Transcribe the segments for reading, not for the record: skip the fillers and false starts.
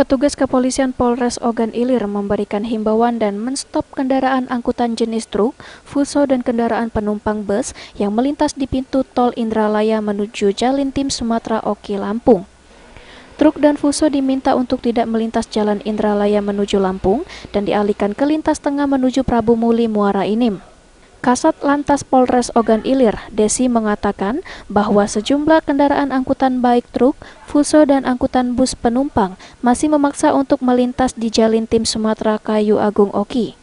Petugas kepolisian Polres Ogan Ilir memberikan himbauan dan menstop kendaraan angkutan jenis truk, fuso dan kendaraan penumpang bus yang melintas di pintu tol Indralaya menuju Jalintim Sumatera Oki Lampung. Truk dan fuso diminta untuk tidak melintas jalan Indralaya menuju Lampung dan dialihkan ke lintas tengah menuju Prabu Muli Muara Enim. Kasat Lantas Polres Ogan Ilir, Desi mengatakan bahwa sejumlah kendaraan angkutan baik truk, fuso dan angkutan bus penumpang masih memaksa untuk melintas di Jalintim Sumatera Kayu Agung Oki.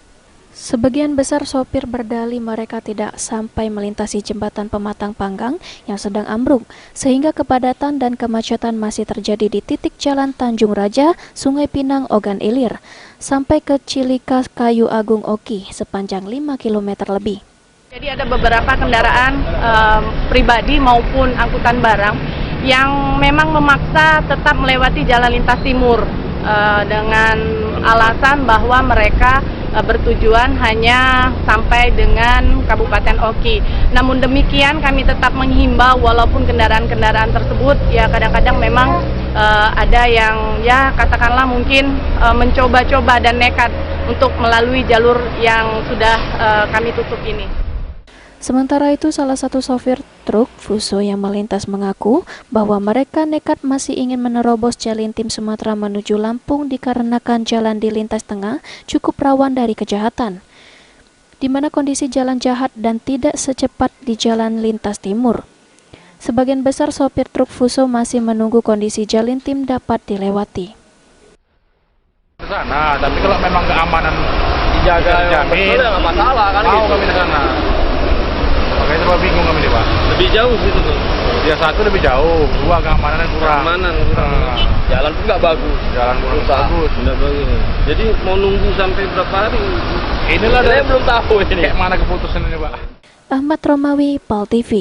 Sebagian besar sopir berdalih mereka tidak sampai melintasi jembatan Pematang Panggang yang sedang ambruk, sehingga kepadatan dan kemacetan masih terjadi di titik jalan Tanjung Raja, Sungai Pinang, Ogan Ilir, sampai ke Cilika Kayu Agung Oki sepanjang 5 km lebih. Jadi ada beberapa kendaraan pribadi maupun angkutan barang yang memang memaksa tetap melewati jalan lintas timur dengan alasan bahwa mereka bertujuan hanya sampai dengan Kabupaten Oki. Namun demikian kami tetap menghimbau walaupun kendaraan-kendaraan tersebut ya kadang-kadang memang ada yang ya katakanlah mungkin mencoba-coba dan nekat untuk melalui jalur yang sudah kami tutup ini. Sementara itu, salah satu sopir truk fuso yang melintas mengaku bahwa mereka nekat masih ingin menerobos Jalintim Sumatera menuju Lampung dikarenakan jalan di lintas tengah cukup rawan dari kejahatan, di mana kondisi jalan jahat dan tidak secepat di jalan lintas timur. Sebagian besar sopir truk fuso masih menunggu kondisi Jalintim dapat dilewati. Ke sana, tapi kalau memang keamanan dijaga jamin, nggak masalah kan mau gitu. kami ke sana. Makanya terlalu bingung kami nih Pak. Lebih jauh gitu tuh. Ya satu lebih jauh, dua keamanannya kurang. Keamanan kurang. Jalan pun nggak bagus. Jalan kurang bagus. Nggak bagus. Jadi mau nunggu sampai berapa hari? Inilah saya belum tahu ini. Kayak mana keputusan ini Pak. Ahmad Romawi, PAL TV.